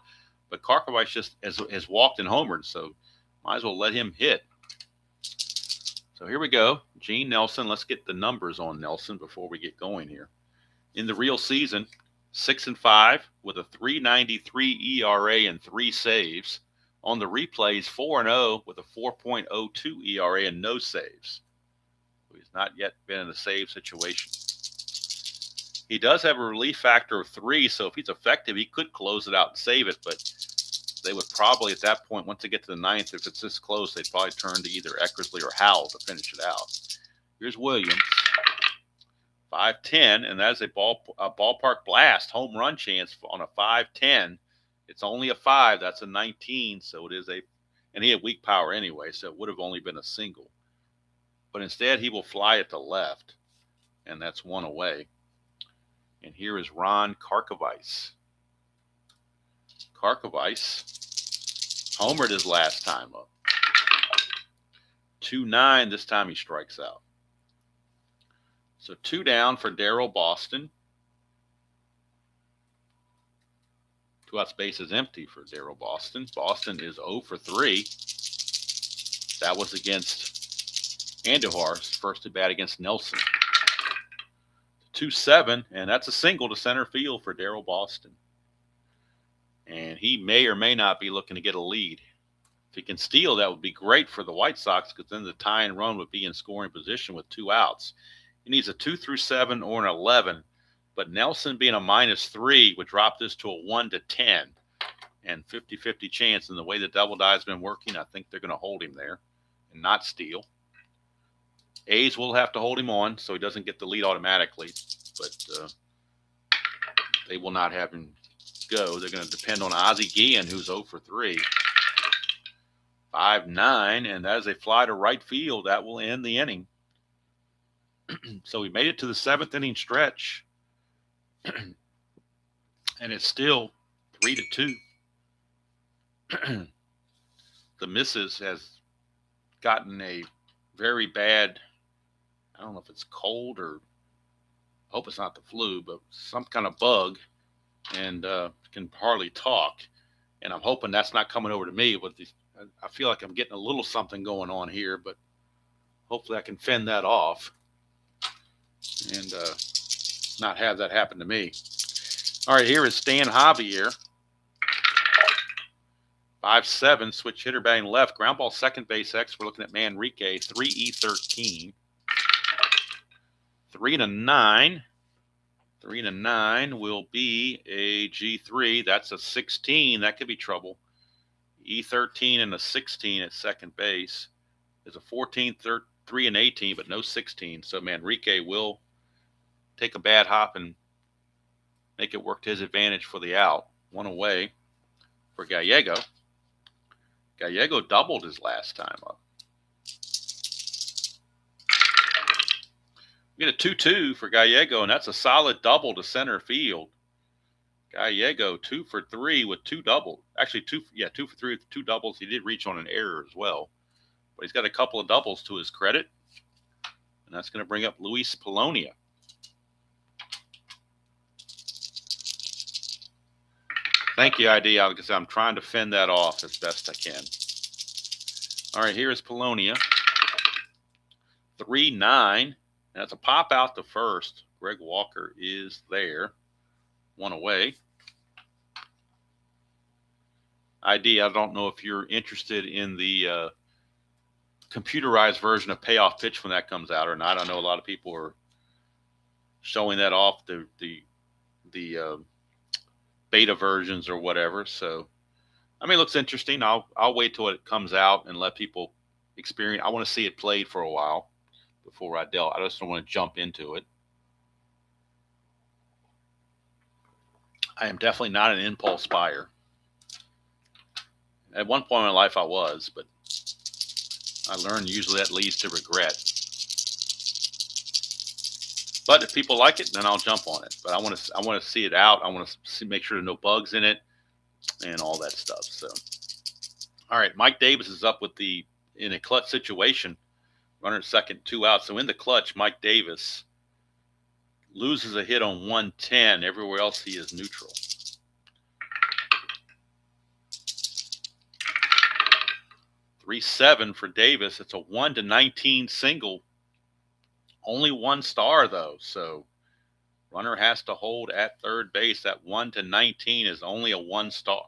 but Karkovice just has walked and homered, so might as well let him hit. So here we go. Gene Nelson. Let's get the numbers on Nelson before we get going here. In the real season, 6-5 with a 3.93 ERA and 3 saves. On the replays, 4-0 with a 4.02 ERA and no saves. He's not yet been in a save situation. He does have a relief factor of 3, so if he's effective, he could close it out and save it, but they would probably, at that point, once they get to the 9th, if it's this close, they'd probably turn to either Eckersley or Howell to finish it out. Here's Williams, 5-10, and that is a ballpark blast, home run chance on a 5-10. It's only a 5. That's a 19, so it is and he had weak power anyway, so it would have only been a single. But instead, he will fly it to left, and that's 1 away. And here is Ron Karkovice. Karkovice homered his last time up. 2-9, this time he strikes out. So 2 down for Darryl Boston. 2 outs, base is empty for Darryl Boston. Boston is 0 for 3. That was against Andujar's first at bat against Nelson. 2-7, and that's a single to center field for Darryl Boston. And he may or may not be looking to get a lead. If he can steal, that would be great for the White Sox, because then the tying run would be in scoring position with 2 outs. He needs a 2 through 7 or an 11. But Nelson being a -3 would drop this to a 1-10 and 50-50 chance. And the way the double die has been working, I think they're going to hold him there and not steal. A's will have to hold him on so he doesn't get the lead automatically. But they will not have him go. They're going to depend on Ozzie Guillen, who's 0 for 3. 5-9, and that is a fly to right field. That will end the inning. So we made it to the 7th inning stretch. And it's still 3-2. The missus has gotten a very bad, I don't know if it's cold or, I hope it's not the flu, but some kind of bug, and can hardly talk. And I'm hoping that's not coming over to me. With these, I feel like I'm getting a little something going on here, but hopefully I can fend that off and not have that happen to me. All right, here is Stan Javier. 5-7, switch hitter batting left. Ground ball second base X. We're looking at Manrique, 3E13. 3-9. 3-9 will be a G3. That's a 16. That could be trouble. E13 and a 16 at second base. There's a 14, 3 and 18, but no 16. So Manrique will take a bad hop and make it work to his advantage for the out. One away for Gallego. Gallego doubled his last time up. We get a 2-2 for Gallego, and that's a solid double to center field. Gallego 2 for 3 with 2 doubles. Actually, 2 for 3 with 2 doubles. He did reach on an error as well, but he's got a couple of doubles to his credit, and that's going to bring up Luis Polonia. Thank you, ID, because I'm trying to fend that off as best I can. All right, here's Polonia. 3-9. That's a pop out to first. Greg Walker is there. One away. ID, I don't know if you're interested in the computerized version of payoff pitch when that comes out or not. I know a lot of people are showing that off the beta versions or whatever. So, I mean, it looks interesting. I'll wait till it comes out and let people experience. I want to see it played for a while before I delve. I just don't want to jump into it. I am definitely not an impulse buyer. At one point in my life I was, but I learned usually that leads to regret. But if people like it, then I'll jump on it. But I want to see it out. I want to make sure there's no bugs in it and all that stuff. So, all right, Mike Davis is up with in a clutch situation, runner at second, 2 outs. So in the clutch, Mike Davis loses a hit on 110. Everywhere else he is neutral. .37 for Davis. It's a 1-19 single. Only 1 star though, so runner has to hold at third base. That 1-19 is only a 1 star.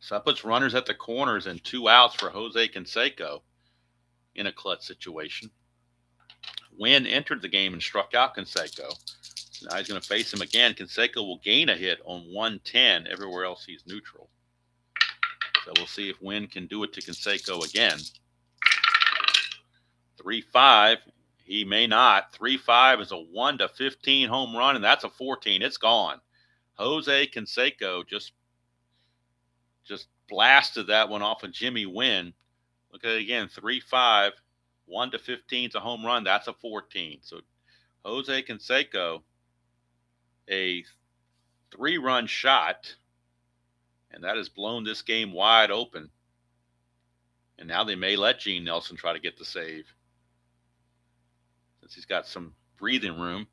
So that puts runners at the corners and 2 outs for Jose Canseco in a clutch situation. Wynn entered the game and struck out Canseco. So now he's going to face him again. Canseco will gain a hit on 110. Everywhere else he's neutral. So we'll see if Wynn can do it to Canseco again. 3-5. He may not. 3-5 is a 1-15 home run, and that's a 14. It's gone. Jose Canseco just blasted that one off of Jimmy Wynn. Look at it again. 3-5. 1-15 is a home run. That's a 14. So Jose Canseco, a 3-run shot, and that has blown this game wide open. And now they may let Gene Nelson try to get the save, since he's got some breathing room.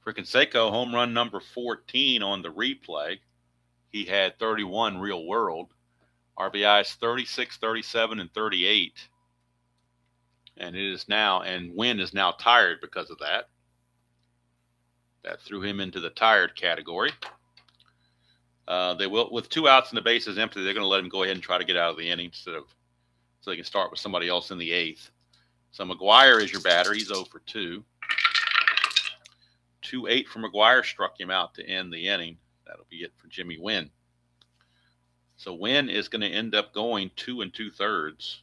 For Canseco, home run number 14 on the replay. He had 31 real world. RBIs 36, 37, and 38. And Wynn is now tired because of that. That threw him into the tired category. They will, with 2 outs and the bases empty, they're going to let him go ahead and try to get out of the inning so they can start with somebody else in the 8th. So McGuire is your batter. He's 0 for 2. 2-8 for McGuire struck him out to end the inning. That'll be it for Jimmy Wynn. So Wynn is going to end up going 2 2/3.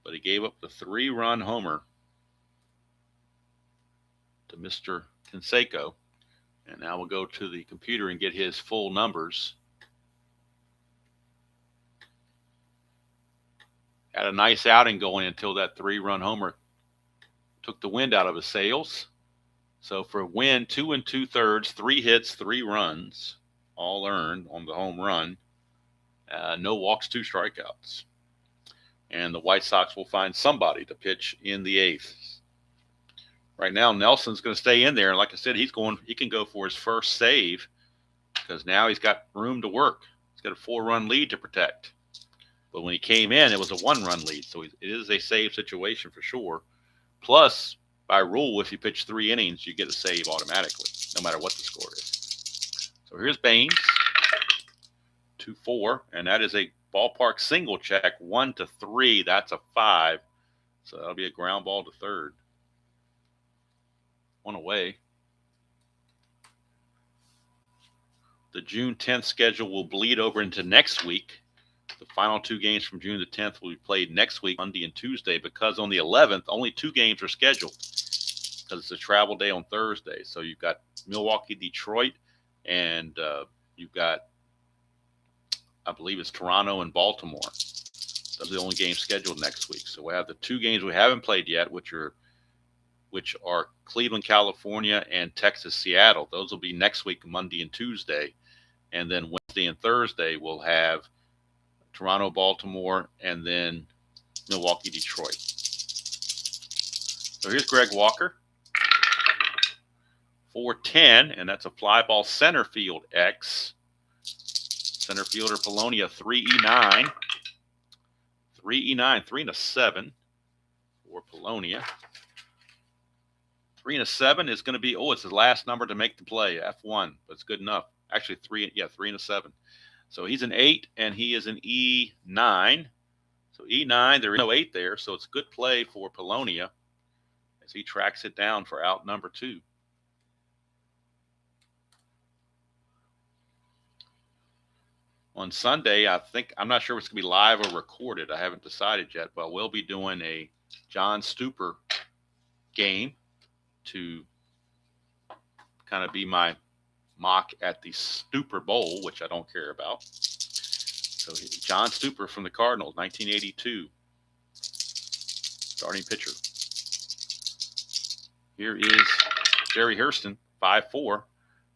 But he gave up the 3-run homer to Mr. Canseco. And now we'll go to the computer and get his full numbers. Had a nice outing going until that 3-run homer took the wind out of his sails. So for Wynn, 2 2/3, 3 hits, 3 runs, all earned on the home run. No walks, 2 strikeouts. And the White Sox will find somebody to pitch in the 8th. Right now, Nelson's going to stay in there. And like I said, he can go for his first save because now he's got room to work. He's got a 4-run lead to protect. But when he came in, it was a 1-run lead. So it is a save situation for sure. Plus, by rule, if you pitch 3 innings, you get a save automatically, no matter what the score is. So here's Baines, 2-4, and that is a ballpark single check, 1-3. That's a 5. So that'll be a ground ball to third. 1 away. The June 10th schedule will bleed over into next week. The final 2 games from June the 10th will be played next week, Monday and Tuesday, because on the 11th, only 2 games are scheduled. because it's a travel day on Thursday. So you've got Milwaukee, Detroit, and you've got, I believe it's Toronto and Baltimore. Those are the only games scheduled next week. So we have the 2 games we haven't played yet, which are Cleveland, California, and Texas, Seattle. Those will be next week, Monday and Tuesday. And then Wednesday and Thursday, we'll have Toronto, Baltimore, and then Milwaukee, Detroit. So here's Greg Walker. 410, and that's a fly ball center field X. Center fielder Polonia, 3E9. 3E9, 3 and a 7 for Polonia. 3 and a 7 is going to be, it's the last number to make the play, F1, but it's good enough. Actually, 3 and a 7. So he's an 8, and he is an E9. So E9, there is no 8 there, so it's a good play for Polonia as he tracks it down for out number 2. On Sunday, I'm not sure if it's going to be live or recorded. I haven't decided yet, but we'll be doing a John Stupor game to kind of be my mock at the Stupor Bowl, which I don't care about. So John Stupor from the Cardinals, 1982. Starting pitcher. Here is Jerry Hairston, 5-4.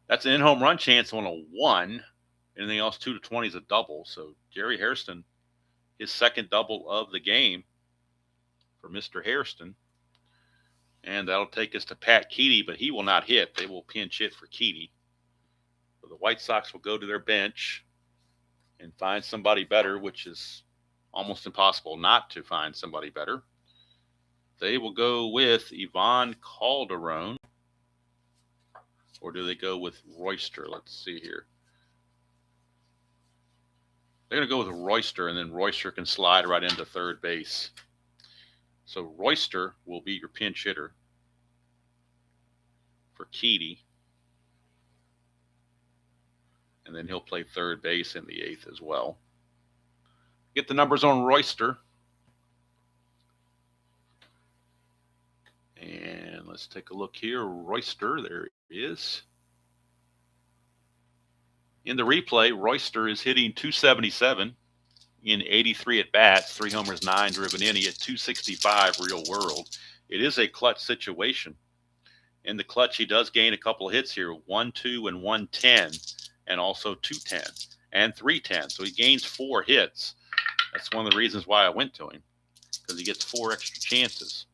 That's an in-home run chance on a 1. Anything else 2 to 20 is a double. So Jerry Hairston, his second double of the game for Mr. Hairston. And that'll take us to Pat Keedy, but he will not hit. They will pinch hit for Keedy. So the White Sox will go to their bench and find somebody better, which is almost impossible not to find somebody better. They will go with Ivan Calderon. Or do they go with Royster? Let's see here. They're going to go with Royster, and then Royster can slide right into third base. So Royster will be your pinch hitter for Keedy. And then he'll play third base in the 8th as well. Get the numbers on Royster. And let's take a look here. Royster, there he is. In the replay, Royster is hitting 277 in 83 at-bats, 3 homers, 9 driven in. He hit 265 real world. It is a clutch situation. In the clutch, he does gain a couple of hits here, 1-2 and 110, and also 210 and 310. So he gains 4 hits. That's one of the reasons why I went to him, because he gets 4 extra chances.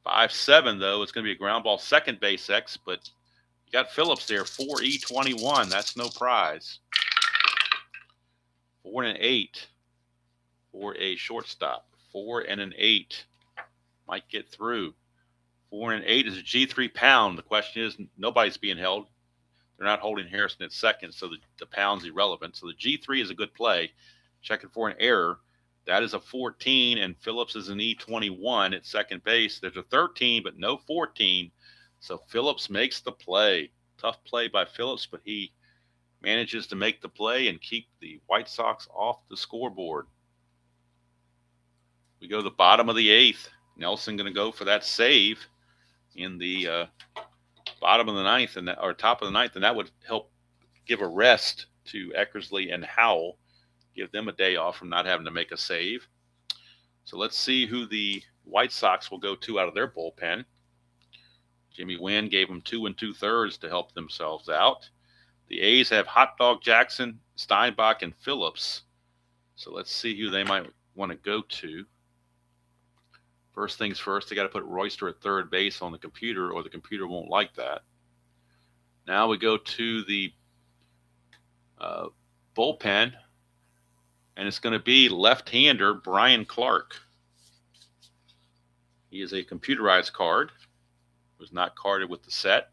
5-7, though, it's going to be a ground ball second base X, but you got Phillips there, 4E21. That's no prize. 4 and an 8 for a shortstop. 4 and an 8 might get through. 4 and an 8 is a G3 pound. The question is, nobody's being held. They're not holding Harrison at second, so the pound's irrelevant. So the G3 is a good play. Checking for an error. That is a 14, and Phillips is an E21 at second base. There's a 13, but no 14. So Phillips makes the play. Tough play by Phillips, but he manages to make the play and keep the White Sox off the scoreboard. We go to the bottom of the 8th. Nelson going to go for that save in the bottom of the 9th, or top of the 9th, and that would help give a rest to Eckersley and Howell, give them a day off from not having to make a save. So let's see who the White Sox will go to out of their bullpen. Jimmy Wynn gave them 2 2/3 to help themselves out. The A's have Hot Dog Jackson, Steinbach, and Phillips. So let's see who they might want to go to. First things first, they got to put Royster at third base on the computer, or the computer won't like that. Now we go to the bullpen, and it's going to be left-hander Brian Clark. He is a computerized card. Was not carded with the set.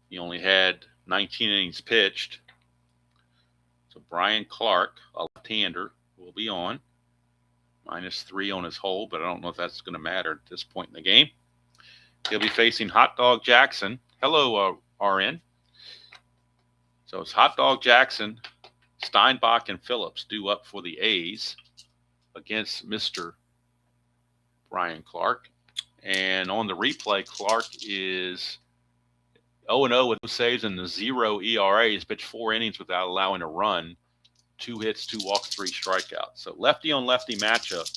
He only had 19 innings pitched. So Brian Clark, a left-hander, will be on. -3 on his hold, but I don't know if that's going to matter at this point in the game. He'll be facing Hot Dog Jackson. Hello, RN. So it's Hot Dog Jackson, Steinbach, and Phillips due up for the A's against Mr. Ryan Clark. And on the replay, Clark is 0-0 with no saves and the 0 ERA. He's pitched 4 innings without allowing a run. 2 hits, 2 walks, 3 strikeouts. So lefty on lefty matchup.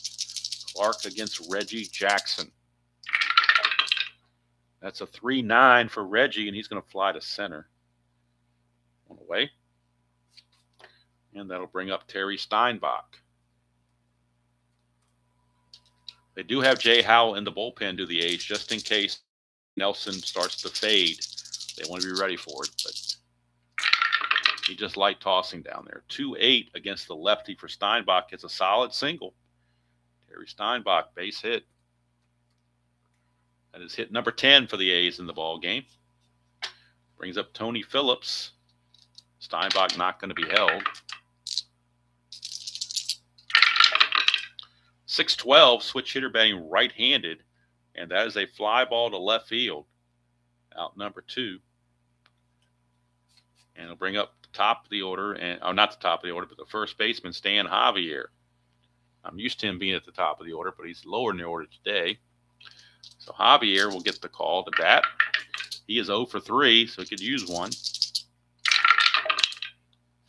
Clark against Reggie Jackson. That's a 3-9 for Reggie, and he's going to fly to center. On the way. And that'll bring up Terry Steinbach. They do have Jay Howell in the bullpen to the A's just in case Nelson starts to fade. They want to be ready for it, but he just light tossing down there. 2-8 against the lefty for Steinbach. It's a solid single. Terry Steinbach, base hit. That is hit number 10 for the A's in the ball game. Brings up Tony Phillips. Steinbach not going to be held. 6-12, switch hitter batting right-handed, and that is a fly ball to left field. Out number 2. And it'll bring up the top of the order, and not the top of the order, but the first baseman, Stan Javier. I'm used to him being at the top of the order, but he's lower in the order today. So Javier will get the call to bat. He is 0 for 3, so he could use one.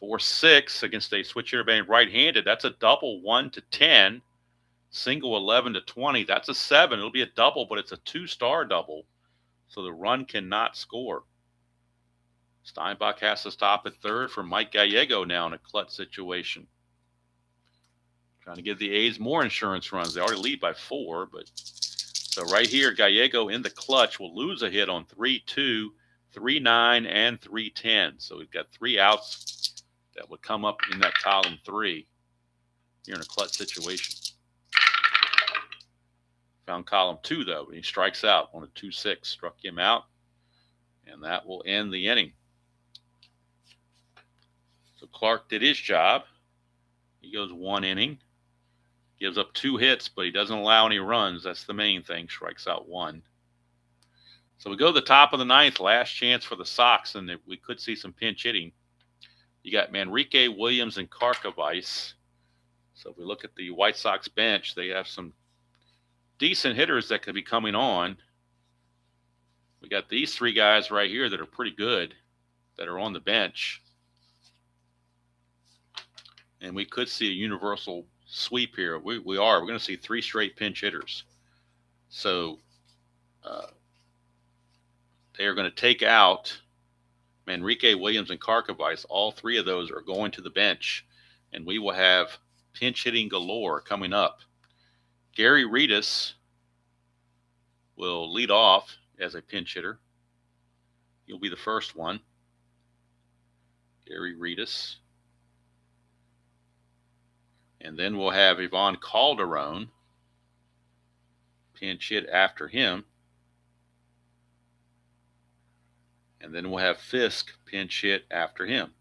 4-6 against a switch hitter batting right-handed. That's a double 1-10. Single 11-20. That's a 7. It'll be a double, but it's a 2-star double. So the run cannot score. Steinbach has to stop at third for Mike Gallego now in a clutch situation. Trying to give the A's more insurance runs. They already lead by 4, but so right here, Gallego in the clutch will lose a hit on 3-2, 3-9, and 3-10. So we've got 3 outs that would come up in that column 3 here in a clutch situation. Found column 2, though, and he strikes out on a 2-6. Struck him out, and that will end the inning. So Clark did his job. He goes 1 inning. Gives up 2 hits, but he doesn't allow any runs. That's the main thing. Strikes out 1. So we go to the top of the 9th. Last chance for the Sox, and we could see some pinch hitting. You got Manrique, Williams, and Karkovice. So if we look at the White Sox bench, they have some decent hitters that could be coming on. We got these 3 guys right here that are pretty good that are on the bench. And we could see a universal sweep here. We're going to see 3 straight pinch hitters. So they are going to take out Manrique, Williams, and Karkovice. All 3 of those are going to the bench. And we will have pinch hitting galore coming up. Gary Redus will lead off as a pinch hitter. He'll be the first one. Gary Redus. And then we'll have Ivan Calderon pinch hit after him. And then we'll have Fisk pinch hit after him.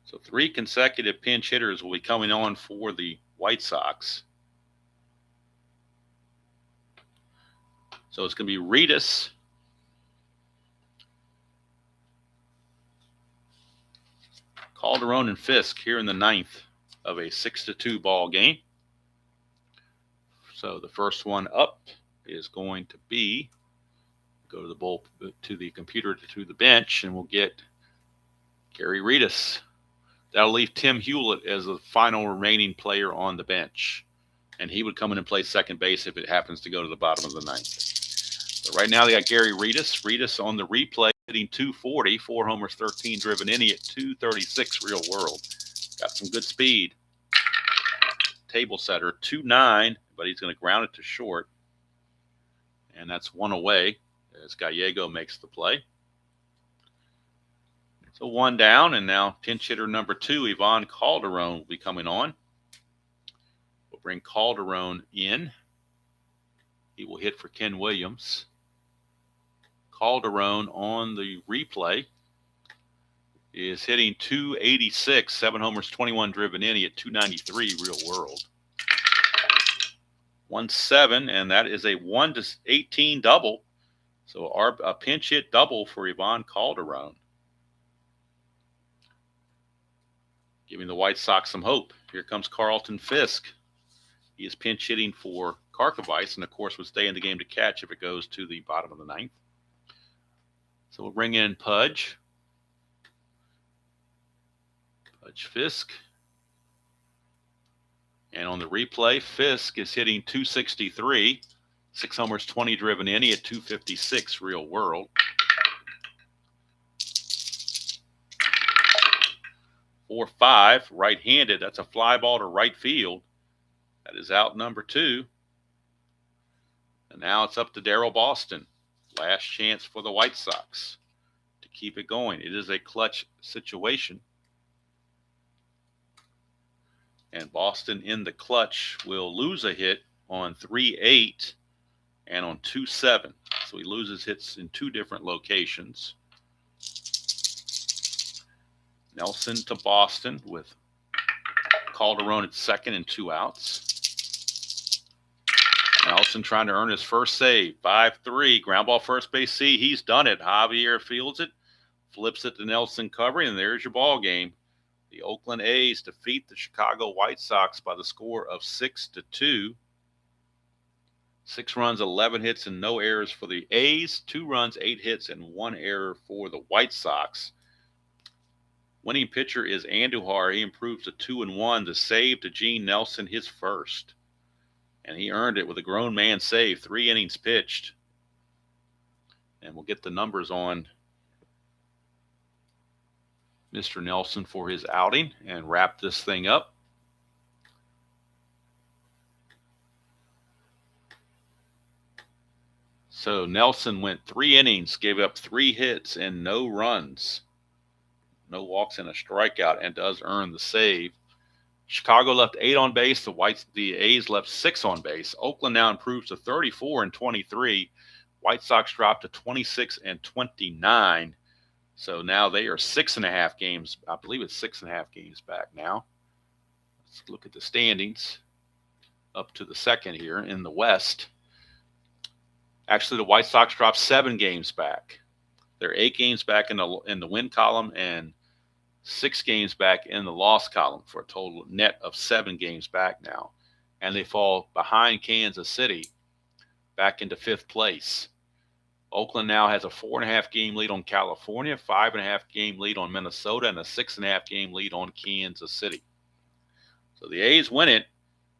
So 3 consecutive pinch hitters will be coming on for the White Sox. So it's going to be Redus, Calderon, and Fisk here in the 9th of a 6-2 ball game. So the first one up is going to be, go to the computer to the bench, and we'll get Gary Redus. That'll leave Tim Hewlett as the final remaining player on the bench. And he would come in and play second base if it happens to go to the bottom of the 9th. So right now they got Gary Redus. Redus on the replay hitting 240, 4 homers, 13 driven inning at 236 real world. Got some good speed. Table setter 2-9, but he's going to ground it to short. And that's 1 away as Gallego makes the play. So 1 down, and now pinch hitter number 2, Ivan Calderon, will be coming on. We'll bring Calderon in. He will hit for Ken Williams. Calderon on the replay is hitting 286, 7 homers, 21 driven in. He at 293 real world. 1-7, and that is a 1-18 double. So a pinch hit double for Ivan Calderon, giving the White Sox some hope. Here comes Carlton Fisk. He is pinch hitting for Karkovice, and of course would stay in the game to catch if it goes to the bottom of the ninth. So we'll bring in Pudge Fisk. And on the replay, Fisk is hitting 263. 6 homers, 20 driven in. He had 256 real world. 4-5, right-handed. That's a fly ball to right field. That is out number 2. And now it's up to Daryl Boston. Last chance for the White Sox to keep it going. It is a clutch situation. And Boston in the clutch will lose a hit on 3-8 and on 2-7. So he loses hits in 2 different locations. Nelson to Boston with Calderon at second and 2 outs. Nelson trying to earn his first save. 5-3, ground ball first base C. He's done it. Javier fields it, flips it to Nelson covering, and there's your ball game. The Oakland A's defeat the Chicago White Sox by the score of 6-2. 6 runs, 11 hits, and no errors for the A's. 2 runs, 8 hits, and 1 error for the White Sox. Winning pitcher is Andujar. He improves to 2-1. The save to Gene Nelson, his first. And he earned it with a grown man save. 3 innings pitched. And we'll get the numbers on Mr. Nelson for his outing and wrap this thing up. So Nelson went 3 innings, gave up 3 hits and no runs. No walks and a strikeout, and does earn the save. Chicago left 8 on base. The A's left 6 on base. Oakland now improves to 34-23. White Sox dropped to 26-29. So now they are 6.5 games. I believe it's 6.5 games back now. Let's look at the standings up to the second here in the West. Actually, the White Sox dropped 7 games back. They're 8 games back in the win column and 6 games back in the loss column for a total net of 7 games back now. And they fall behind Kansas City back into 5th place. Oakland now has a 4.5 game lead on California, 5.5 game lead on Minnesota, and a 6.5 game lead on Kansas City. So the A's win it,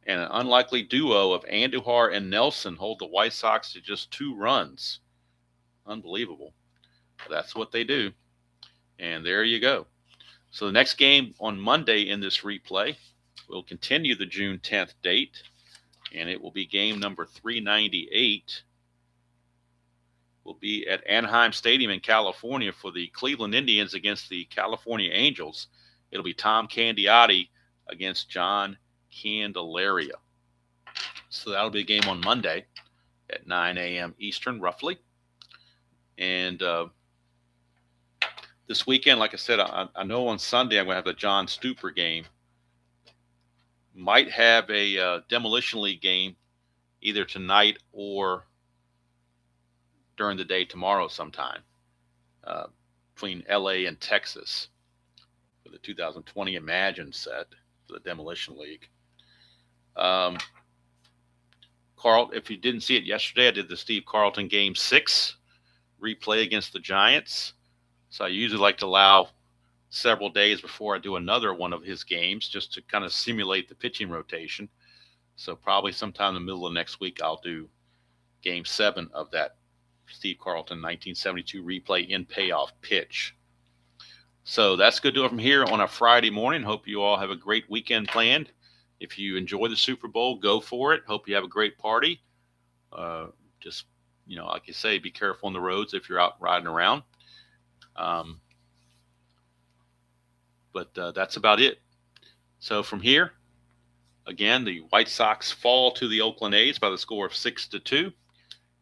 and an unlikely duo of Andujar and Nelson hold the White Sox to just 2 runs. Unbelievable. But that's what they do. And there you go. So the next game on Monday in this replay will continue the June 10th date, and it will be game number 398. Will be at Anaheim Stadium in California for the Cleveland Indians against the California Angels. It'll be Tom Candiotti against John Candelaria. So that'll be a game on Monday at 9 a.m. Eastern, roughly. And this weekend, like I said, I know on Sunday I'm going to have the John Stuper game. Might have a Demolition League game either tonight or during the day tomorrow sometime between LA and Texas for the 2020 Imagine set for the Demolition League. Carl, if you didn't see it yesterday, I did the Steve Carlton Game 6 replay against the Giants. So I usually like to allow several days before I do another one of his games just to kind of simulate the pitching rotation. So probably sometime in the middle of next week, I'll do Game 7 of that Steve Carlton 1972 replay in payoff pitch. So that's going to do it from here on a Friday morning. Hope you all have a great weekend planned. If you enjoy the Super Bowl, go for it. Hope you have a great party. Just, like you say, be careful on the roads if you're out riding around. But that's about it. So from here, again, the White Sox fall to the Oakland A's by the score of 6-2.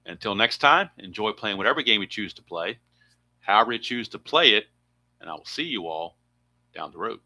Until next time, enjoy playing whatever game you choose to play, however you choose to play it, and I will see you all down the road.